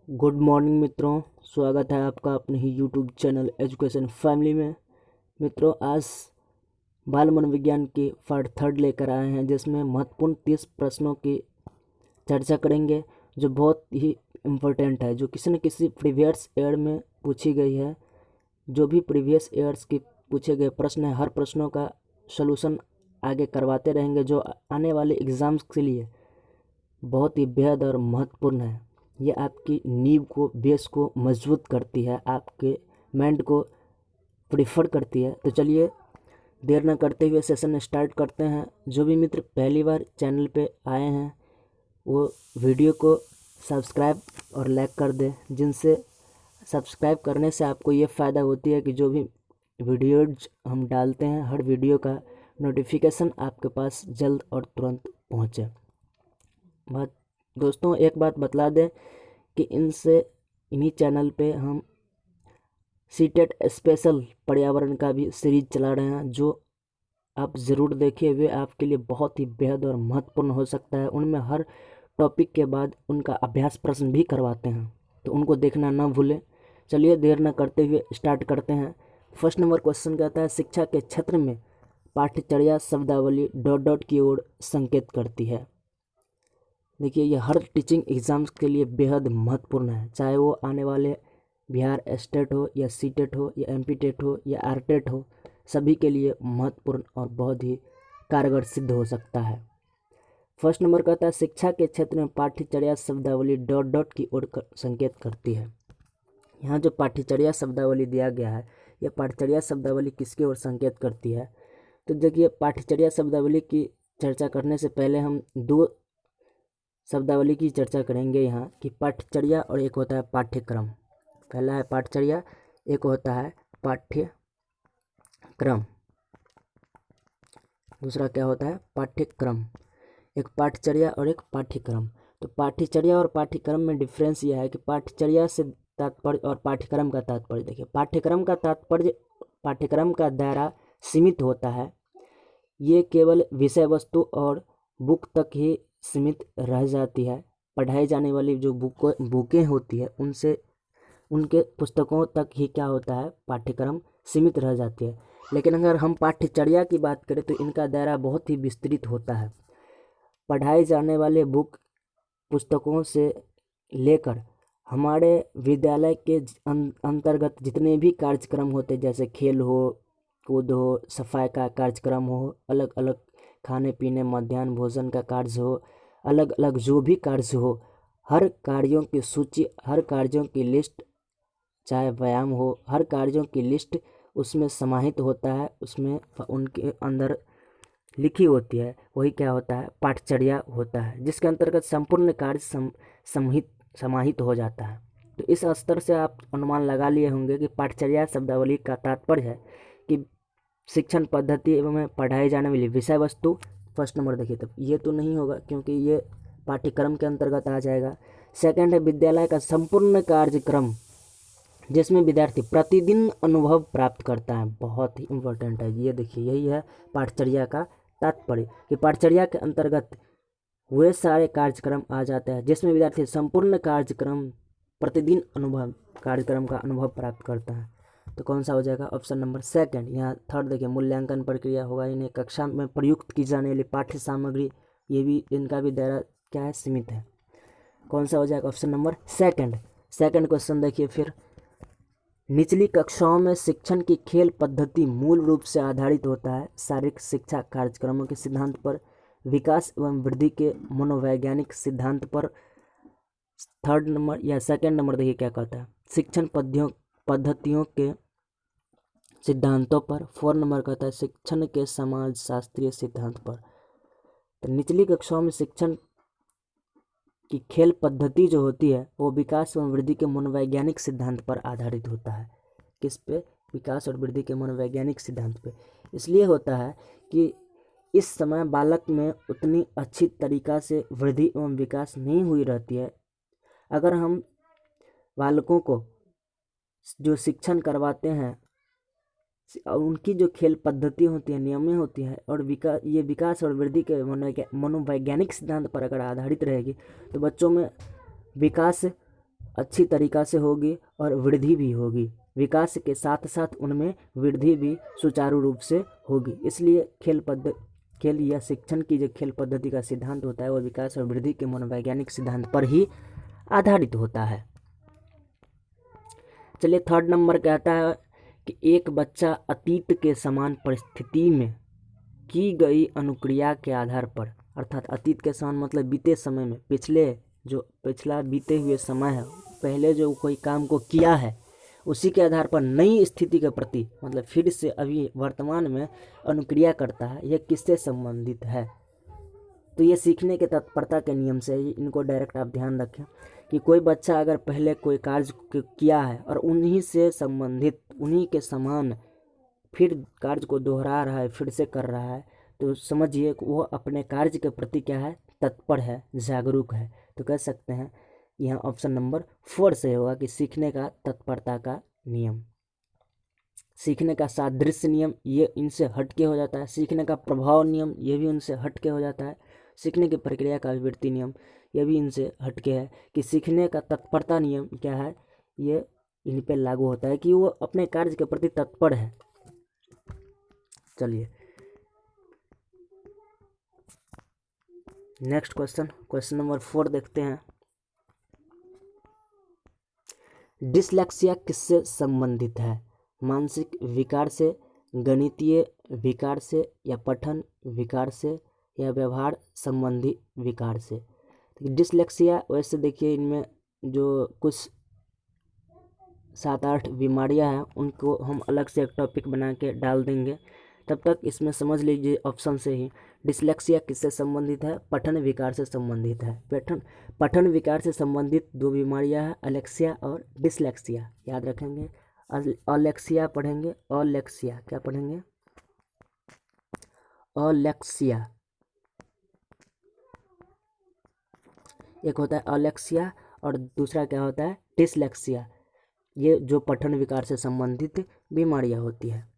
Good morning मित्रों। स्वागत है आपका अपने ही यूट्यूब चैनल एजुकेशन फैमिली में। मित्रों, आज बाल मनोविज्ञान की पार्ट 3 लेकर आए हैं, जिसमें महत्वपूर्ण 30 प्रश्नों की चर्चा करेंगे, जो बहुत ही इम्पोर्टेंट है, जो किसी न किसी प्रीवियस ईयर में पूछी गई है। जो भी प्रीवियस ईयर्स के पूछे गए प्रश्न है, हर प्रश्नों का सलूशन आगे करवाते रहेंगे, जो आने वाले एग्ज़ाम्स के लिए बहुत ही बेहद और महत्वपूर्ण है। ये आपकी नींव को, बेस को मजबूत करती है, आपके माइंड को प्रिफर करती है। तो चलिए देर न करते हुए सेशन स्टार्ट करते हैं। जो भी मित्र पहली बार चैनल पे आए हैं वो वीडियो को सब्सक्राइब और लाइक कर दें, जिनसे सब्सक्राइब करने से आपको ये फ़ायदा होती है कि जो भी वीडियोज हम डालते हैं, हर वीडियो का नोटिफिकेशन आपके पास जल्द और तुरंत पहुँचे। दोस्तों, एक बात बतला दें कि इन्हीं चैनल पे हम सीटेट स्पेशल पर्यावरण का भी सीरीज चला रहे हैं, जो आप ज़रूर देखिए। वे आपके लिए बहुत ही बेहद और महत्वपूर्ण हो सकता है। उनमें हर टॉपिक के बाद उनका अभ्यास प्रश्न भी करवाते हैं, तो उनको देखना ना भूलें। चलिए देर न करते हुए स्टार्ट करते हैं। फर्स्ट नंबर क्वेश्चन कहता है, शिक्षा के क्षेत्र में पाठ्यचर्या शब्दावली ... की ओर संकेत करती है। देखिए, ये हर टीचिंग एग्ज़ाम्स के लिए बेहद महत्वपूर्ण है, चाहे वो आने वाले बिहार स्टेट हो या सीटेट हो या एमपी टेट हो या आरटेट हो, सभी के लिए महत्वपूर्ण और बहुत ही कारगर सिद्ध हो सकता है। फर्स्ट नंबर कहता है, शिक्षा के क्षेत्र में पाठ्यचर्या शब्दावली ... की ओर संकेत करती है। यहाँ जो पाठ्यचर्या शब्दावली दिया गया है, यह पाठ्यचर्या शब्दावली किसकी ओर संकेत करती है? तो देखिए, पाठ्यचर्या शब्दावली की चर्चा करने से पहले हम दो शब्दावली की चर्चा करेंगे यहाँ, कि पाठ्यचर्या और एक होता है पाठ्यक्रम। पहला है पाठ्यचर्या, एक होता है पाठ्यक्रम। दूसरा क्या होता है? पाठ्यक्रम। एक पाठ्यचर्या और एक पाठ्यक्रम। तो पाठ्यचर्या और पाठ्यक्रम में डिफरेंस यह है कि पाठ्यचर्या से तात्पर्य और पाठ्यक्रम का तात्पर्य देखिए। पाठ्यक्रम का तात्पर्य, पाठ्यक्रम का दायरा सीमित होता है, ये केवल विषय वस्तु और बुक तक ही सीमित रह जाती है। पढ़ाई जाने वाली जो बुकें होती है, उनसे उनके पुस्तकों तक ही क्या होता है, पाठ्यक्रम सीमित रह जाती है। लेकिन अगर हम पाठ्यचर्या की बात करें तो इनका दायरा बहुत ही विस्तृत होता है। पढ़ाई जाने वाले बुक पुस्तकों से लेकर हमारे विद्यालय के अंतर्गत जितने भी कार्यक्रम होते, जैसे खेल हो, कूद हो, सफाई का कार्यक्रम हो, अलग अलग खाने पीने, मध्याह्न भोजन का कार्य हो, अलग अलग जो भी कार्य हो, हर कार्यों की सूची, हर कार्यों की लिस्ट, चाहे व्यायाम हो, हर कार्यों की लिस्ट उसमें समाहित होता है, उसमें उनके अंदर लिखी होती है। वही क्या होता है? पाठ्यचर्या होता है, जिसके अंतर्गत संपूर्ण कार्य समाहित हो जाता है। तो इस स्तर से आप अनुमान लगा लिए होंगे कि पाठ्यचर्या शब्दावली का तात्पर्य है कि शिक्षण पद्धति एवं पढ़ाई जाने वाली विषय वस्तु। फर्स्ट नंबर देखिए, तब ये तो नहीं होगा क्योंकि ये पाठ्यक्रम के अंतर्गत आ जाएगा। सेकंड है विद्यालय का संपूर्ण कार्यक्रम, जिसमें विद्यार्थी प्रतिदिन अनुभव प्राप्त करता है। बहुत ही इम्पोर्टेंट है ये। देखिए, यही है पाठ्यचर्या का तात्पर्य, कि पाठ्यचर्या के अंतर्गत वे सारे कार्यक्रम आ जाते हैं जिसमें विद्यार्थी संपूर्ण कार्यक्रम प्रतिदिन कार्यक्रम का अनुभव प्राप्त करता है। तो कौन सा हो जाएगा? Option number second. यहाँ थर्ड देखिए, मूल्यांकन प्रक्रिया होगा, इन्हें कक्षा में प्रयुक्त की जाने वाली पाठ्य सामग्री, ये भी इनका भी दायरा क्या है? सीमित है। कौन सा हो जाएगा? Option number second. Second question देखिए फिर, निचली कक्षाओं में शिक्षण की खेल पद्धति मूल रूप से आधारित होता है शारीरिक शिक्षा कार्यक्रमों के सिद्धांत पर, विकास एवं वृद्धि के मनोवैज्ञानिक सिद्धांत पर। थर्ड नंबर या सेकंड नंबर देखिए क्या कहता है, शिक्षण पद्धतियों के सिद्धांतों पर। फोर नंबर कहता है शिक्षण के समाज शास्त्रीय सिद्धांत पर। तो निचली कक्षाओं में शिक्षण की खेल पद्धति जो होती है वो विकास एवं वृद्धि के मनोवैज्ञानिक सिद्धांत पर आधारित होता है। किस पे? विकास और वृद्धि के मनोवैज्ञानिक सिद्धांत पे। इसलिए होता है कि इस समय बालक में उतनी अच्छी तरीक़ा से वृद्धि एवं विकास नहीं हुई रहती है। अगर हम बालकों को जो शिक्षण करवाते हैं, उनकी जो खेल पद्धति होती है, नियमें होती है, और विकास और वृद्धि के मनोवैज्ञानिक सिद्धांत पर अगर आधारित रहेगी तो बच्चों में विकास अच्छी तरीक़ा से होगी और वृद्धि भी होगी। विकास के साथ साथ उनमें वृद्धि भी सुचारू रूप से होगी। इसलिए खेल या शिक्षण की जो खेल पद्धति का सिद्धांत होता है वो विकास और वृद्धि के मनोवैज्ञानिक सिद्धांत पर ही आधारित होता है। चलिए थर्ड नंबर कहता है कि एक बच्चा अतीत के समान परिस्थिति में की गई अनुक्रिया के आधार पर, अर्थात अतीत के समान मतलब बीते समय में, पिछला बीते हुए समय है, पहले जो कोई काम को किया है उसी के आधार पर नई स्थिति के प्रति मतलब फिर से अभी वर्तमान में अनुक्रिया करता है, यह किससे संबंधित है? तो ये सीखने के तत्परता के नियम से ही, इनको डायरेक्ट आप ध्यान रखें कि कोई बच्चा अगर पहले कोई कार्य किया है और उन्हीं से संबंधित, उन्हीं के समान फिर कार्य को दोहरा रहा है, फिर से कर रहा है, तो समझिए वो अपने कार्य के प्रति क्या है, तत्पर है, जागरूक है। तो कह सकते हैं यहाँ ऑप्शन नंबर 4 से होगा कि सीखने का तत्परता का नियम। सीखने का सादृश्य नियम ये इनसे हटके हो जाता है। सीखने का प्रभाव नियम ये भी उनसे हटके हो जाता है। सीखने की प्रक्रिया का अभिवृत्ति नियम ये भी इनसे हटके है। कि सीखने का तत्परता नियम क्या है, ये इन पे लागू होता है कि वो अपने कार्य के प्रति तत्पर है। चलिए नेक्स्ट क्वेश्चन नंबर 4 देखते हैं। डिसलेक्सिया किससे संबंधित है? मानसिक विकार से, गणितीय विकार से, या पठन विकार से, या व्यवहार संबंधी विकार से? डिसलेक्सिया वैसे देखिए इनमें जो कुछ 7-8 बीमारियां हैं उनको हम अलग से एक टॉपिक बना के डाल देंगे। तब तक इसमें समझ लीजिए ऑप्शन से ही डिसलेक्सिया किससे संबंधित है? पठन विकार से संबंधित है। पठन विकार से संबंधित 2 बीमारियां हैं, अलेक्सिया और डिसलेक्सिया। याद रखेंगे, अलेक्सिया पढ़ेंगे, अलेक्सिया क्या पढ़ेंगे? अलेक्सिया। एक होता है अलेक्सिया और दूसरा क्या होता है? डिसलेक्सिया। ये जो पठन विकार से संबंधित बीमारियां होती है।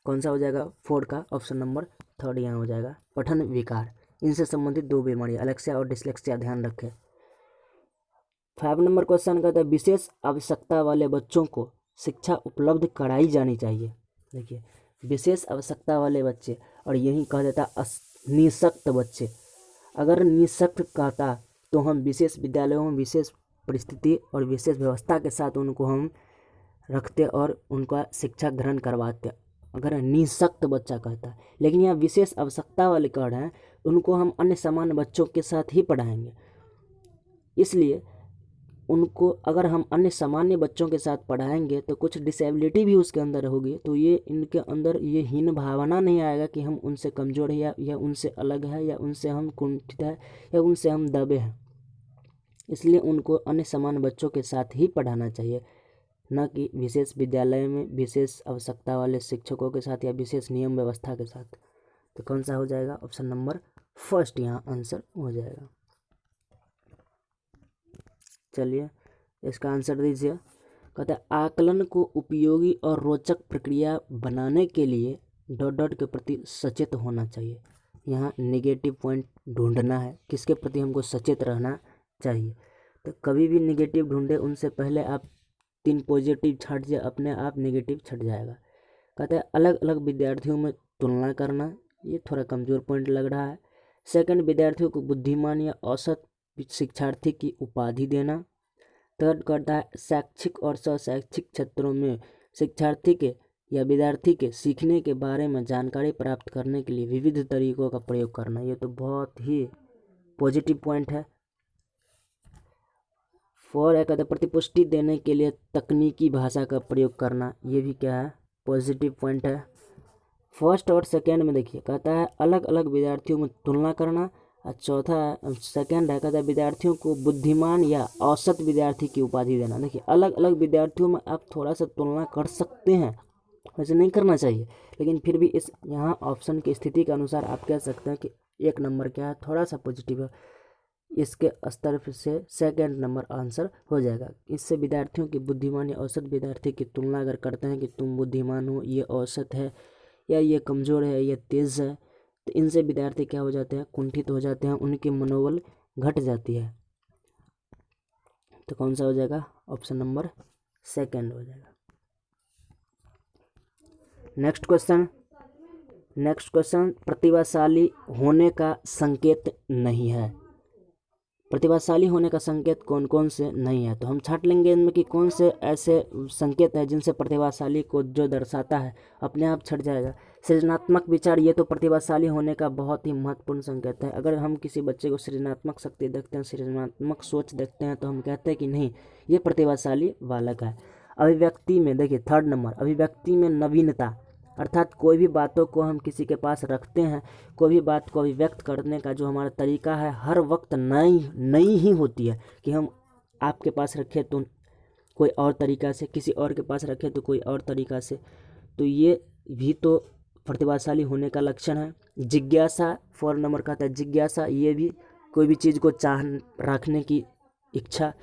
कौन सा हो जाएगा? 4 का ऑप्शन नंबर 3 यहाँ हो जाएगा, पठन विकार। इनसे संबंधित 2 बीमारियां अलेक्सिया और डिसलेक्सिया, ध्यान रखें। 5 नंबर क्वेश्चन कहता है विशेष आवश्यकता वाले बच्चों को शिक्षा उपलब्ध कराई जानी चाहिए। देखिए विशेष आवश्यकता वाले बच्चे, और यही कह देता निःशक्त बच्चे। अगर निःशक्त कहता तो हम विशेष विद्यालयों में विशेष परिस्थिति और विशेष व्यवस्था के साथ उनको हम रखते और उनका शिक्षा ग्रहण करवाते, अगर निःशक्त बच्चा कहता है। लेकिन यहाँ विशेष आवश्यकता वाले कह रहे हैं उनको हम अन्य सामान्य बच्चों के साथ ही पढ़ाएंगे। इसलिए उनको अगर हम अन्य सामान्य बच्चों के साथ पढ़ाएंगे तो कुछ डिसेबिलिटी भी उसके अंदर होगी, तो ये इनके अंदर ये हीन भावना नहीं आएगा कि हम उनसे कमज़ोर है या उनसे अलग है या उनसे हम कुंठित है या उनसे हम दबे हैं। इसलिए उनको अन्य सामान्य बच्चों के साथ ही पढ़ाना चाहिए, न कि विशेष विद्यालय में विशेष आवश्यकता वाले शिक्षकों के साथ या विशेष नियम व्यवस्था के साथ। तो कौन सा हो जाएगा? ऑप्शन नंबर 1 यहाँ आंसर हो जाएगा। चलिए इसका आंसर दीजिए। कहते हैं आकलन को उपयोगी और रोचक प्रक्रिया बनाने के लिए ... के प्रति सचेत होना चाहिए। यहाँ नेगेटिव पॉइंट ढूंढना है, किसके प्रति हमको सचेत रहना चाहिए। तो कभी भी नेगेटिव ढूंढे उनसे पहले आप 3 पॉजिटिव छट जाए, अपने आप नेगेटिव छट जाएगा। कहते हैं अलग अलग विद्यार्थियों में तुलना करना, ये थोड़ा कमज़ोर पॉइंट लग रहा है। सेकंड, विद्यार्थियों को बुद्धिमान या औसत शिक्षार्थी की उपाधि देना। थर्ड करता है शैक्षिक और शैक्षिक क्षेत्रों में शिक्षार्थी के या विद्यार्थी के सीखने के बारे में जानकारी प्राप्त करने के लिए विविध तरीकों का प्रयोग करना। ये तो बहुत ही पॉजिटिव पॉइंट है। 4 है कहते प्रतिपुष्टि देने के लिए तकनीकी भाषा का प्रयोग करना, ये भी क्या है? पॉजिटिव पॉइंट है। फर्स्ट और सेकेंड में देखिए कहता है अलग अलग विद्यार्थियों में तुलना करना, और चौथा सेकेंड है कहता है विद्यार्थियों को बुद्धिमान या औसत विद्यार्थी की उपाधि देना। देखिए अलग अलग विद्यार्थियों में आप थोड़ा सा तुलना कर सकते हैं, वैसे नहीं करना चाहिए, लेकिन फिर भी इस यहाँ ऑप्शन की स्थिति के अनुसार आप कह सकते हैं कि 1 नंबर क्या है, थोड़ा सा पॉजिटिव है। इसके स्तर से सेकेंड नंबर आंसर हो जाएगा। इससे विद्यार्थियों की बुद्धिमान या औसत विद्यार्थी की तुलना अगर करते हैं कि तुम बुद्धिमान हो, ये औसत है, या ये कमज़ोर है, ये तेज़ है, तो इनसे विद्यार्थी क्या हो जाते हैं? कुंठित हो जाते हैं, उनकी मनोबल घट जाती है। तो कौन सा हो जाएगा? ऑप्शन नंबर सेकंड हो जाएगा। नेक्स्ट क्वेश्चन, प्रतिभाशाली होने का संकेत नहीं है। प्रतिभाशाली होने का संकेत कौन कौन से नहीं है, तो हम छांट लेंगे इनमें कि कौन से ऐसे संकेत है जिनसे प्रतिभाशाली को जो दर्शाता है अपने आप छट जाएगा। सृजनात्मक विचार, ये तो प्रतिभाशाली होने का बहुत ही महत्वपूर्ण संकेत है। अगर हम किसी बच्चे को सृजनात्मक शक्ति देखते हैं, सृजनात्मक सोच देखते हैं, तो हम कहते हैं कि नहीं, ये प्रतिभाशाली बालक है। अभिव्यक्ति में देखिए, थर्ड नंबर, अभिव्यक्ति में नवीनता, अर्थात कोई भी बातों को हम किसी के पास रखते हैं, कोई भी बात को अभिव्यक्त करने का जो हमारा तरीका है हर वक्त नई ही होती है, कि हम आपके पास रखें तो कोई और तरीका से, किसी और के पास रखें तो कोई और तरीका से, तो ये भी तो प्रतिभाशाली होने का लक्षण है। जिज्ञासा, 4 नंबर का आता है जिज्ञासा, ये भी कोई भी चीज़ को चाह रखने की इच्छा,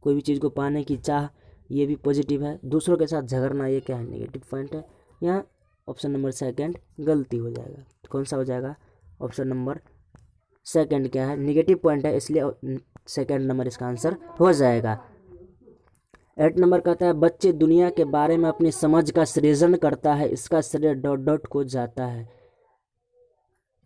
कोई भी चीज़ को पाने की चाह, ये भी पॉजिटिव है। दूसरों के साथ झगड़ना, ये क्या है? नेगेटिव पॉइंट है। यहाँ ऑप्शन नंबर सेकंड गलती हो जाएगा। तो कौन सा हो जाएगा? ऑप्शन नंबर सेकंड क्या है? नेगेटिव पॉइंट है, इसलिए सेकंड नंबर इसका आंसर हो जाएगा। 8 नंबर कहता है बच्चे दुनिया के बारे में अपनी समझ का सृजन करता है, इसका श्रेय डॉट डॉट को जाता है।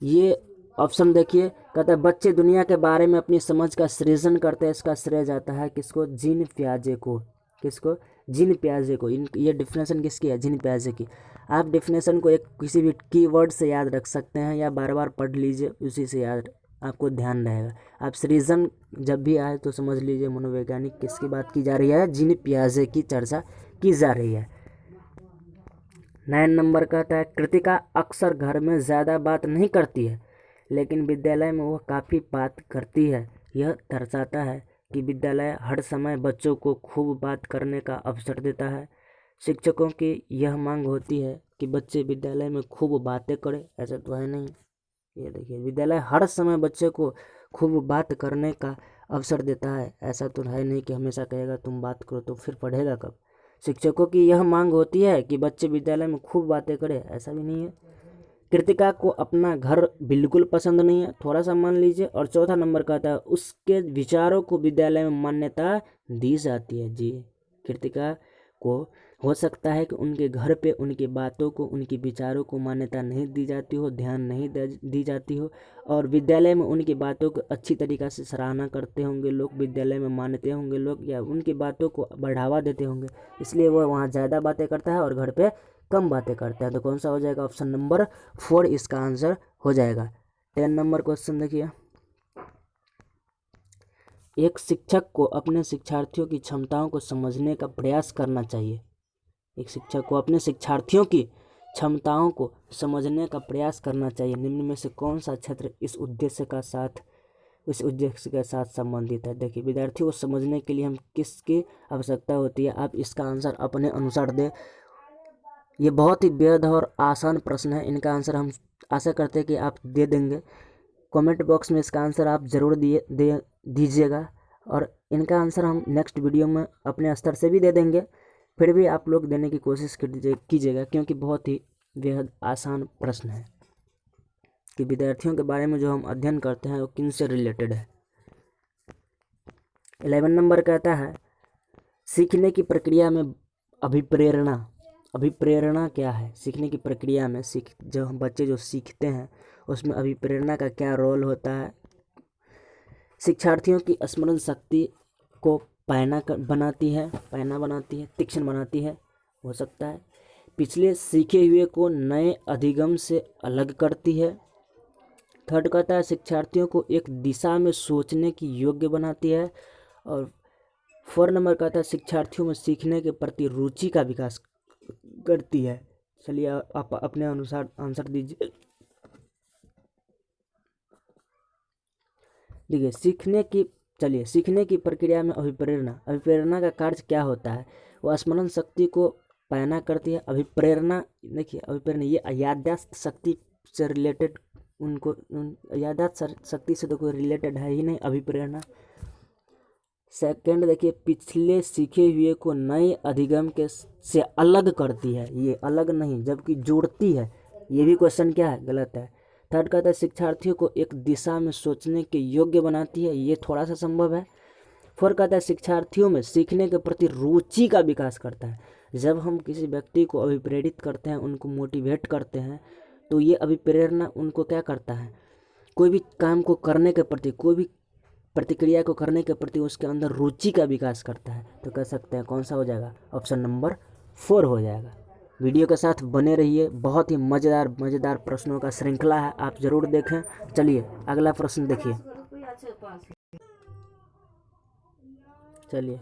ये ऑप्शन देखिए, कहता है बच्चे दुनिया के बारे में अपनी समझ का सृजन करते हैं, इसका श्रेय जाता है किसको? जीन पियाजे को। किसको? जीन पियाजे को। ये डिफिनेशन किसकी है? जीन पियाजे की। आप डिफिनेशन को एक किसी भी कीवर्ड से याद रख सकते हैं या बार बार पढ़ लीजिए, उसी से याद आपको ध्यान रहेगा। आप सृजन जब भी आए तो समझ लीजिए मनोवैज्ञानिक किसकी बात की जा रही है? जीन पियाजे की चर्चा की जा रही है। 9 नंबर कहता है कृतिका अक्सर घर में ज़्यादा बात नहीं करती है, लेकिन विद्यालय में वह काफ़ी बात करती है। यह दर्शाता है कि विद्यालय हर समय बच्चों को खूब बात करने का अवसर देता है। शिक्षकों की यह मांग होती है कि बच्चे विद्यालय में खूब बातें करें, ऐसा तो है नहीं। ये देखिए, विद्यालय हर समय बच्चे को खूब बात करने का अवसर देता है, ऐसा तो है नहीं कि हमेशा कहेगा तुम बात करो, तो फिर पढ़ेगा कब? शिक्षकों की यह मांग होती है कि बच्चे विद्यालय में खूब बातें करें, ऐसा भी नहीं है। कृतिका को अपना घर बिल्कुल पसंद नहीं है, थोड़ा सा मान लीजिए। और चौथा नंबर कहता है उसके विचारों को विद्यालय में मान्यता दी जाती है। जी, कृतिका को हो सकता है कि उनके घर पे उनकी बातों को, उनके विचारों को मान्यता नहीं दी जाती हो, ध्यान नहीं दी जाती हो, और विद्यालय में उनकी बातों को अच्छी तरीक़ा से सराहना करते होंगे लोग, विद्यालय में मानते होंगे लोग, या उनकी बातों को बढ़ावा देते होंगे, इसलिए वह वहाँ ज़्यादा बातें करता है और घर पे कम बातें करता है। तो कौन सा हो जाएगा? ऑप्शन नंबर 4 इसका आंसर हो जाएगा। 10 नंबर क्वेश्चन देखिए, एक शिक्षक को अपने शिक्षार्थियों की क्षमताओं को समझने का प्रयास करना चाहिए। एक शिक्षक को अपने शिक्षार्थियों की क्षमताओं को समझने का प्रयास करना चाहिए। निम्न में से कौन सा क्षेत्र इस उद्देश्य के साथ संबंधित है? देखिए, विद्यार्थियों को समझने के लिए हम किसकी आवश्यकता होती है, आप इसका आंसर अपने अनुसार दें। ये बहुत ही बेहद और आसान प्रश्न है, इनका आंसर हम आशा करते हैं कि आप दे देंगे। कमेंट बॉक्स में इसका आंसर आप ज़रूर दीजिएगा, और इनका आंसर हम नेक्स्ट वीडियो में अपने स्तर से भी दे देंगे। फिर भी आप लोग देने की कोशिश कीजिएगा, क्योंकि बहुत ही बेहद आसान प्रश्न है कि विद्यार्थियों के बारे में जो हम अध्ययन करते हैं वो किन से रिलेटेड है। 11 नंबर कहता है सीखने की प्रक्रिया में अभिप्रेरणा। अभिप्रेरणा क्या है? सीखने की प्रक्रिया में जो हम बच्चे जो सीखते हैं उसमें अभिप्रेरणा का क्या रोल होता है? शिक्षार्थियों की स्मरण शक्ति को पैना बनाती है, तीक्ष्ण बनाती है, हो सकता है। पिछले सीखे हुए को नए अधिगम से अलग करती है। थर्ड कहता है शिक्षार्थियों को एक दिशा में सोचने की योग्य बनाती है। और 4 नंबर कहता है शिक्षार्थियों में सीखने के प्रति रुचि का विकास करती है। चलिए आप अपने अनुसार आंसर दीजिए। देखिए, सीखने की प्रक्रिया में अभिप्रेरणा का कार्य क्या होता है? वो स्मरण शक्ति को पैना करती है। अभिप्रेरणा, देखिए अभिप्रेरणा ये याददाश्त शक्ति से रिलेटेड, याददाश्त शक्ति से तो कोई रिलेटेड है ही नहीं अभिप्रेरणा। सेकंड देखिए, पिछले सीखे हुए को नए अधिगम से अलग करती है, ये अलग नहीं जबकि जोड़ती है। ये भी क्वेश्चन क्या है? गलत है। थर्ड कहता है शिक्षार्थियों को एक दिशा में सोचने के योग्य बनाती है, ये थोड़ा सा संभव है। 4 कहता है शिक्षार्थियों में सीखने के प्रति रुचि का विकास करता है। जब हम किसी व्यक्ति को अभिप्रेरित करते हैं, उनको मोटिवेट करते हैं, तो ये अभिप्रेरणा उनको क्या करता है, कोई भी काम को करने के प्रति, कोई भी प्रतिक्रिया को करने के प्रति उसके अंदर रुचि का विकास करता है। तो कह सकते हैं कौन सा हो जाएगा, ऑप्शन नंबर 4 हो जाएगा। वीडियो के साथ बने रहिए, बहुत ही मज़ेदार प्रश्नों का श्रृंखला है, आप ज़रूर देखें। चलिए अगला प्रश्न देखिए। चलिए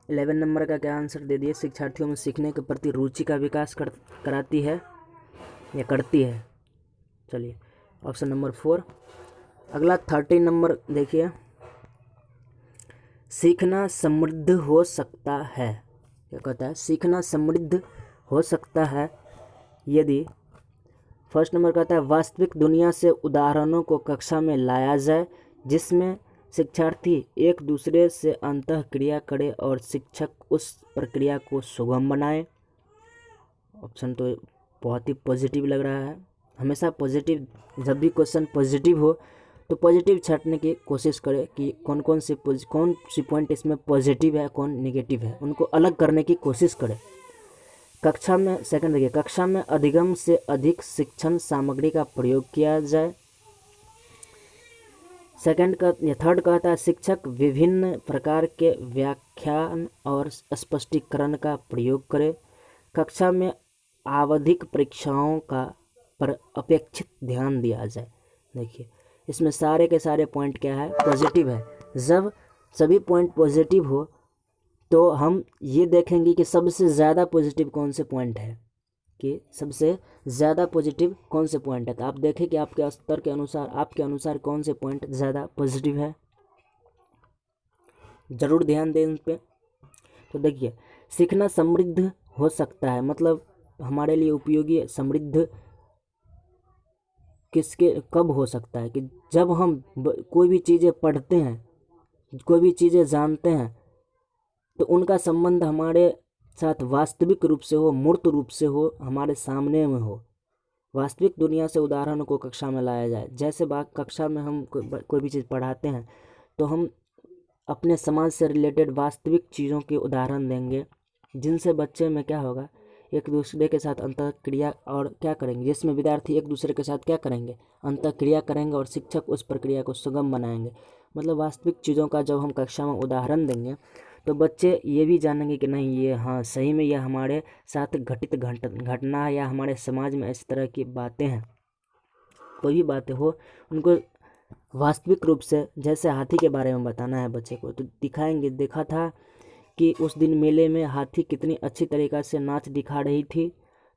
11 नंबर का क्या आंसर दे दिए, शिक्षार्थियों में सीखने के प्रति रुचि का विकास कराती है या करती है। चलिए ऑप्शन नंबर 4। अगला 13 नंबर देखिए, सीखना समृद्ध हो सकता है। क्या कहता है, सीखना समृद्ध हो सकता है यदि, फर्स्ट नंबर कहता है वास्तविक दुनिया से उदाहरणों को कक्षा में लाया जाए जिसमें शिक्षार्थी एक दूसरे से अंतःक्रिया करे और शिक्षक उस प्रक्रिया को सुगम बनाए। ऑप्शन तो बहुत ही पॉजिटिव लग रहा है। हमेशा पॉजिटिव, जब भी क्वेश्चन पॉजिटिव हो तो पॉजिटिव छांटने की कोशिश करें कि कौन सी पॉइंट इसमें पॉजिटिव है, कौन नेगेटिव है, उनको अलग करने की कोशिश करें। कक्षा में, सेकंड देखिए, कक्षा में अधिगम से अधिक शिक्षण सामग्री का प्रयोग किया जाए। थर्ड कहता है शिक्षक विभिन्न प्रकार के व्याख्यान और स्पष्टीकरण का प्रयोग करे। कक्षा में आवधिक परीक्षाओं का पर अपेक्षित ध्यान दिया जाए। देखिए इसमें सारे के सारे पॉइंट क्या है, पॉजिटिव है। जब सभी पॉइंट पॉजिटिव हो तो हम ये देखेंगे कि सबसे ज़्यादा पॉजिटिव कौन से पॉइंट है, कि सबसे ज़्यादा पॉजिटिव कौन से पॉइंट है। तो आप देखें कि आपके स्तर के अनुसार, आपके अनुसार कौन से पॉइंट ज़्यादा पॉजिटिव है, ज़रूर ध्यान दें उन पर। तो देखिए सीखना समृद्ध हो सकता है, मतलब हमारे लिए उपयोगी समृद्ध किसके कब हो सकता है, कि जब हम कोई भी चीज़ें पढ़ते हैं, कोई भी चीज़ें जानते हैं, तो उनका संबंध हमारे साथ वास्तविक रूप से हो, मूर्त रूप से हो, हमारे सामने में हो। वास्तविक दुनिया से उदाहरणों को कक्षा में लाया जाए। जैसे कक्षा में हम कोई भी चीज़ पढ़ाते हैं तो हम अपने समाज से रिलेटेड वास्तविक चीज़ों के उदाहरण देंगे, जिनसे बच्चे में क्या होगा, एक दूसरे के साथ अंतःक्रिया और क्या करेंगे, जिसमें विद्यार्थी एक दूसरे के साथ क्या करेंगे, अंतःक्रिया करेंगे और शिक्षक उस प्रक्रिया को सुगम बनाएंगे। मतलब वास्तविक चीज़ों का जब हम कक्षा में उदाहरण देंगे तो बच्चे ये भी जानेंगे कि नहीं, ये हाँ सही में यह हमारे साथ घटित घटना है या हमारे समाज में इस तरह की बातें हैं। कोई भी बातें हो उनको वास्तविक रूप से, जैसे हाथी के बारे में बताना है बच्चे को तो दिखाएंगे। देखा था कि उस दिन मेले में हाथी कितनी अच्छी तरीक़ा से नाच दिखा रही थी,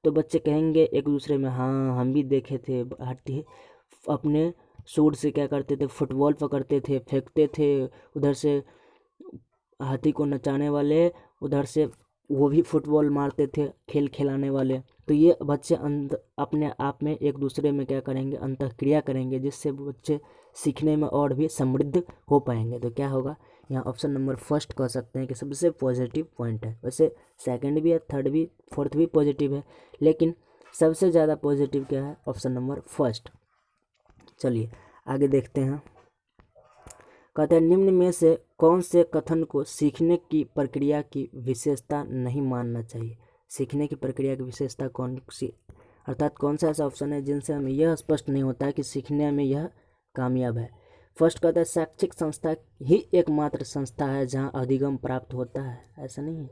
तो बच्चे कहेंगे एक दूसरे में, हाँ हम भी देखे थे। हाथी अपने सूंड से क्या करते थे, फुटबॉल पकड़ते थे, फेंकते थे, उधर से हाथी को नचाने वाले, उधर से वो भी फुटबॉल मारते थे, खेल खिलाने वाले। तो ये बच्चे अपने आप में एक दूसरे में क्या करेंगे, अंतःक्रिया करेंगे, जिससे बच्चे सीखने में और भी समृद्ध हो पाएंगे। तो क्या होगा, यहाँ ऑप्शन नंबर फर्स्ट कह सकते हैं कि सबसे पॉजिटिव पॉइंट है। वैसे सेकंड भी है, थर्ड भी, फोर्थ भी पॉजिटिव है, लेकिन सबसे ज़्यादा पॉजिटिव क्या है, ऑप्शन नंबर फर्स्ट। चलिए आगे देखते हैं। कहते हैं निम्न में से कौन से कथन को सीखने की प्रक्रिया की विशेषता नहीं मानना चाहिए। सीखने की प्रक्रिया की विशेषता कौन सी, अर्थात कौन सा ऐसा ऑप्शन है जिनसे हमें यह स्पष्ट नहीं होता है कि सीखने में यह कामयाब है। फर्स्ट कहता है शैक्षिक संस्था ही एकमात्र संस्था है जहां अधिगम प्राप्त होता है। ऐसा नहीं है।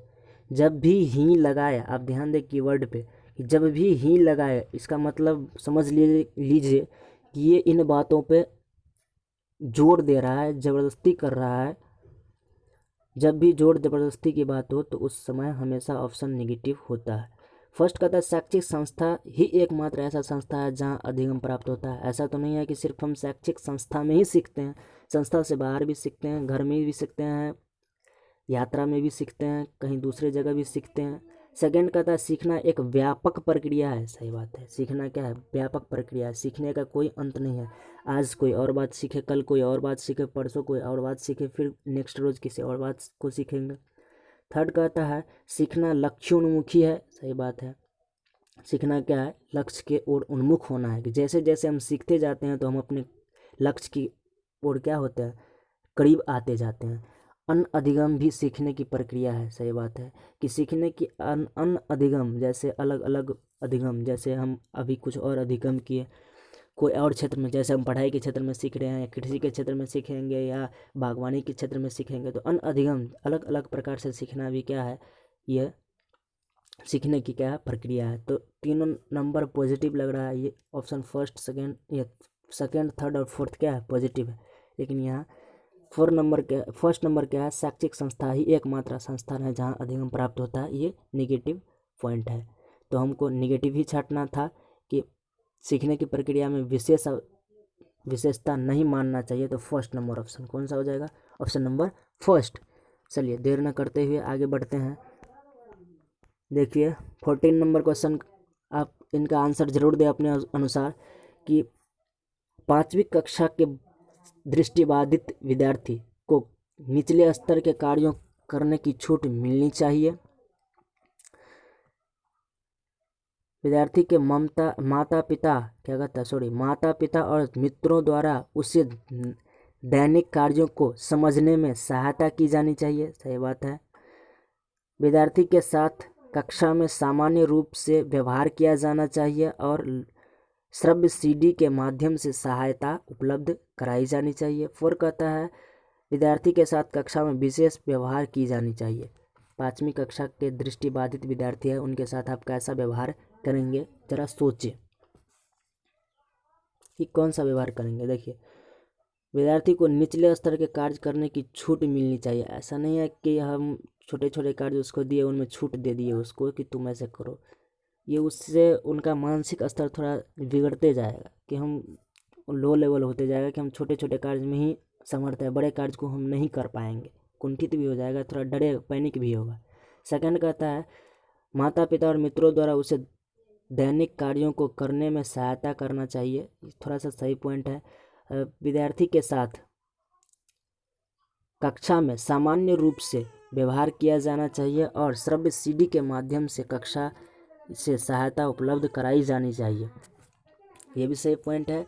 जब भी ही लगाए, आप ध्यान दें कीवर्ड पे, जब भी ही लगाए, इसका मतलब समझ लीजिए कि ये इन बातों पे जोर दे रहा है, ज़बरदस्ती कर रहा है। जब भी जोर ज़बरदस्ती की बात हो तो उस समय हमेशा ऑप्शन नेगेटिव होता है। फर्स्ट कहता है शैक्षिक संस्था ही एकमात्र ऐसा संस्था है जहां अधिगम प्राप्त होता है। ऐसा तो नहीं है कि सिर्फ हम शैक्षिक संस्था में ही सीखते हैं, संस्था से बाहर भी सीखते हैं, घर में भी सीखते हैं, यात्रा में भी सीखते हैं, कहीं दूसरे जगह भी सीखते हैं। सेकंड कहता है सीखना एक व्यापक प्रक्रिया है। सही बात है, सीखना क्या है, व्यापक प्रक्रिया है, सीखने का कोई अंत नहीं है। आज कोई और बात सीखे, कल कोई और बात सीखे, परसों कोई और बात सीखे, फिर नेक्स्ट रोज़ किसी और बात को सीखेंगे। थर्ड कहता है सीखना लक्ष्योन्मुखी है। सही बात है, सीखना क्या है, लक्ष्य के ओर उन्मुख होना है, कि जैसे जैसे हम सीखते जाते हैं तो हम अपने लक्ष्य की ओर क्या होते हैं, करीब आते जाते हैं। अनअधिगम भी सीखने की प्रक्रिया है। सही बात है कि सीखने की अनअधिगम, जैसे अलग अलग अधिगम, जैसे हम अभी कुछ और अधिगम किए कोई और क्षेत्र में, जैसे हम पढ़ाई के क्षेत्र में सीख रहे हैं या कृषि के क्षेत्र में सीखेंगे या बागवानी के क्षेत्र में सीखेंगे, तो अनअधिगम अलग अलग प्रकार से सीखना भी क्या है, यह सीखने की क्या है, प्रक्रिया है। तो तीनों नंबर पॉजिटिव लग रहा है, ये ऑप्शन फर्स्ट सेकेंड, ये सेकेंड थर्ड और फोर्थ क्या है, पॉजिटिव है। लेकिन यहाँ फर्स्ट नंबर क्या है, शैक्षिक संस्था ही एकमात्र संस्थान है जहाँ अधिगम प्राप्त होता है, ये निगेटिव पॉइंट है। तो हमको निगेटिव ही छांटना था कि सीखने की प्रक्रिया में विशेषता नहीं मानना चाहिए। तो फर्स्ट नंबर ऑप्शन कौन सा हो जाएगा, ऑप्शन नंबर फर्स्ट। चलिए देर न करते हुए आगे बढ़ते हैं। देखिए 14 नंबर क्वेश्चन, आप इनका आंसर जरूर दें अपने अनुसार कि 5वीं कक्षा के दृष्टिबाधित विद्यार्थी को निचले स्तर के कार्यों करने की छूट मिलनी चाहिए। विद्यार्थी के माता पिता और मित्रों द्वारा उसे दैनिक कार्यों को समझने में सहायता की जानी चाहिए। सही बात है। विद्यार्थी के साथ कक्षा में सामान्य रूप से व्यवहार किया जाना चाहिए और श्रव्य सीडी के माध्यम से सहायता उपलब्ध कराई जानी चाहिए। 4 कहता है विद्यार्थी के साथ कक्षा में विशेष व्यवहार की जानी चाहिए। 5वीं कक्षा के दृष्टिबाधित विद्यार्थी है, उनके साथ आप कैसा व्यवहार करेंगे, जरा सोचिए कि कौन सा व्यवहार करेंगे। देखिए विद्यार्थी को निचले स्तर के कार्य करने की छूट मिलनी चाहिए। ऐसा नहीं है कि हम छोटे छोटे कार्य उसको दिए उनमें छूट दे दिए उसको कि तुम ऐसे करो, ये उससे उनका मानसिक स्तर थोड़ा बिगड़ते जाएगा कि हम लो लेवल होते जाएगा कि हम छोटे छोटे कार्य में ही समर्थ है, बड़े कार्य को हम नहीं कर पाएंगे, कुंठित भी हो जाएगा, थोड़ा डरे पैनिक भी होगा। सेकंड कहता है माता पिता और मित्रों द्वारा उसे दैनिक कार्यों को करने में सहायता करना चाहिए। थोड़ा सा सही पॉइंट है। विद्यार्थी के साथ कक्षा में सामान्य रूप से व्यवहार किया जाना चाहिए और श्रव्य सीडी के माध्यम से कक्षा से सहायता उपलब्ध कराई जानी चाहिए, ये भी सही पॉइंट है।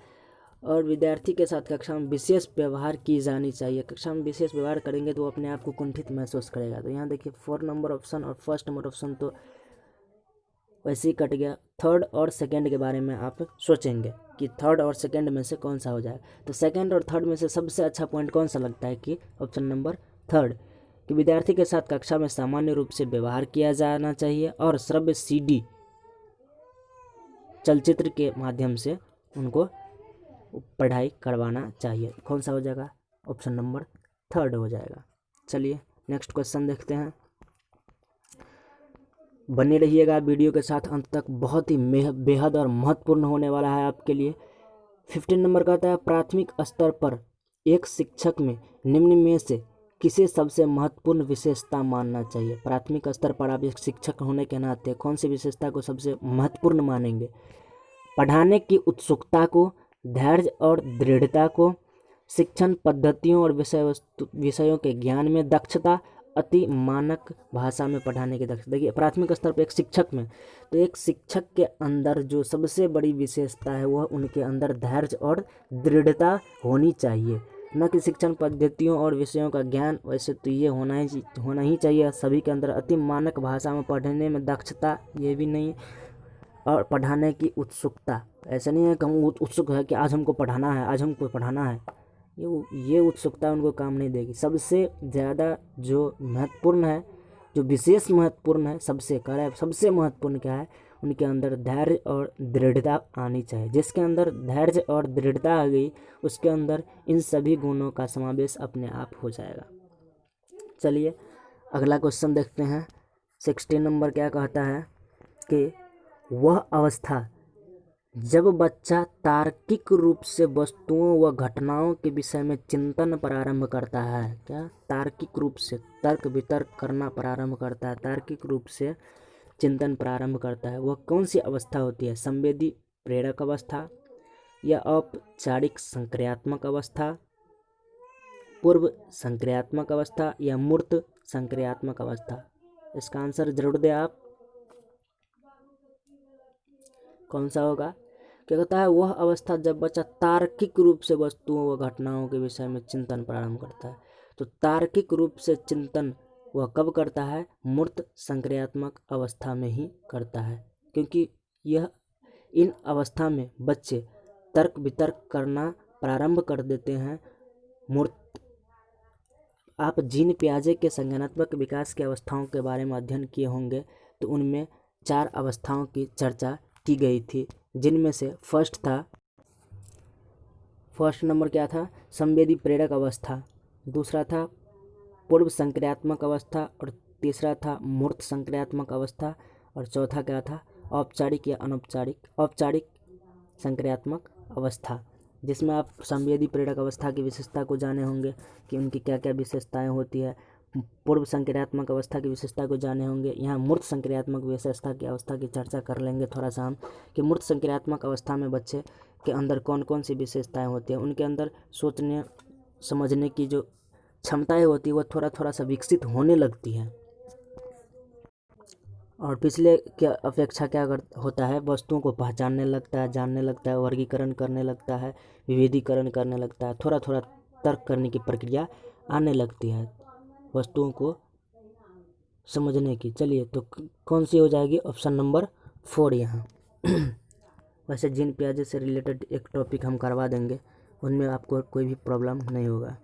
और विद्यार्थी के साथ कक्षा में विशेष व्यवहार की जानी चाहिए। कक्षा में विशेष व्यवहार करेंगे तो वो अपने आप को कुंठित महसूस करेगा। तो यहाँ देखिए 4 नंबर ऑप्शन और फर्स्ट नंबर ऑप्शन तो वैसे ही कट गया। थर्ड और सेकंड के बारे में आप सोचेंगे कि थर्ड और सेकंड में से कौन सा हो जाए। तो सेकंड और थर्ड में से सबसे अच्छा पॉइंट कौन सा लगता है कि ऑप्शन नंबर थर्ड, कि विद्यार्थी के साथ कक्षा में सामान्य रूप से व्यवहार किया जाना चाहिए और श्रव्य सीडी चलचित्र के माध्यम से उनको पढ़ाई करवाना चाहिए। कौन सा हो जाएगा, ऑप्शन नंबर थर्ड हो जाएगा। चलिए नेक्स्ट क्वेश्चन देखते हैं। बने रहिएगा वीडियो के साथ अंत तक, बहुत ही बेहद और महत्वपूर्ण होने वाला है आपके लिए। 15 नंबर कहता है प्राथमिक स्तर पर एक शिक्षक में निम्न में से किसे सबसे महत्वपूर्ण विशेषता मानना चाहिए। प्राथमिक स्तर पर आप एक शिक्षक होने के नाते कौन सी विशेषता को सबसे महत्वपूर्ण मानेंगे। पढ़ाने की उत्सुकता को, धैर्य और दृढ़ता को, शिक्षण पद्धतियों और विषयों के ज्ञान में दक्षता, अति मानक भाषा में पढ़ाने की दक्षता। देखिए प्राथमिक स्तर पर एक शिक्षक में, तो एक शिक्षक के अंदर जो सबसे बड़ी विशेषता है वह उनके अंदर धैर्य और दृढ़ता होनी चाहिए, न कि शिक्षण पद्धतियों और विषयों का ज्ञान। वैसे तो ये होना ही चाहिए सभी के अंदर। अति मानक भाषा में पढ़ने में दक्षता, ये भी नहीं। और पढ़ाने की उत्सुकता, ऐसा नहीं है कि हम उत्सुक है कि आज हमको पढ़ाना है, आज हमको पढ़ाना है, ये उत्सुकता उनको काम नहीं देगी। सबसे ज़्यादा जो महत्वपूर्ण है, जो विशेष महत्वपूर्ण है, सबसे महत्वपूर्ण क्या है, उनके अंदर धैर्य और दृढ़ता आनी चाहिए। जिसके अंदर धैर्य और दृढ़ता आ गई उसके अंदर इन सभी गुणों का समावेश अपने आप हो जाएगा। चलिए अगला क्वेश्चन देखते हैं। 16 नंबर क्या कहता है कि वह अवस्था जब बच्चा तार्किक रूप से वस्तुओं व घटनाओं के विषय में चिंतन प्रारंभ करता है। क्या, तार्किक रूप से तर्क वितर्क करना प्रारंभ करता है, तार्किक रूप से चिंतन प्रारंभ करता है, वह कौन सी अवस्था होती है। संवेदी प्रेरक अवस्था या औपचारिक संक्रियात्मक अवस्था, पूर्व संक्रियात्मक अवस्था या मूर्त संक्रियात्मक अवस्था। इसका आंसर जरूर दें आप, कौन सा होगा। क्या कहता है वह अवस्था जब बच्चा तार्किक रूप से वस्तुओं व घटनाओं के विषय में चिंतन प्रारंभ करता है। तो तार्किक रूप से चिंतन वह कब करता है? मूर्त संक्रियात्मक अवस्था में ही करता है, क्योंकि यह इन अवस्था में बच्चे तर्क वितर्क करना प्रारंभ कर देते हैं। मूर्त आप जीन पियाजे के संज्ञानात्मक विकास की अवस्थाओं के बारे में अध्ययन किए होंगे, तो उनमें 4 अवस्थाओं की चर्चा की गई थी, जिनमें से फर्स्ट नंबर क्या था? संवेदी प्रेरक अवस्था, दूसरा था पूर्व संक्रियात्मक अवस्था, और तीसरा था मूर्त संक्रियात्मक अवस्था, और चौथा क्या था? औपचारिक या औपचारिक संक्रियात्मक अवस्था, जिसमें आप संवेदी प्रेरक अवस्था की विशेषता को जाने होंगे कि उनकी क्या क्या विशेषताएं होती है। पूर्व संक्रियात्मक अवस्था की विशेषता को जाने होंगे। यहाँ मूर्त संक्रियात्मक विशेषता की अवस्था की चर्चा कर लेंगे थोड़ा सा हम, कि मूर्त संक्रियात्मक अवस्था में बच्चे के अंदर कौन कौन सी विशेषताएं होती हैं। उनके अंदर सोचने समझने की जो क्षमताएं होती है वह थोड़ा सा विकसित होने लगती है, और पिछले के अपेक्षा क्या होता है? वस्तुओं को पहचानने लगता है, जानने लगता है, वर्गीकरण करने लगता है, विभेदीकरण करने लगता है, थोड़ा तर्क करने की प्रक्रिया आने लगती है वस्तुओं को समझने की। चलिए, तो कौन सी हो जाएगी? ऑप्शन नंबर 4 यहाँ। वैसे जीन पियाजे से रिलेटेड एक टॉपिक हम करवा देंगे, उनमें आपको कोई भी प्रॉब्लम नहीं होगा।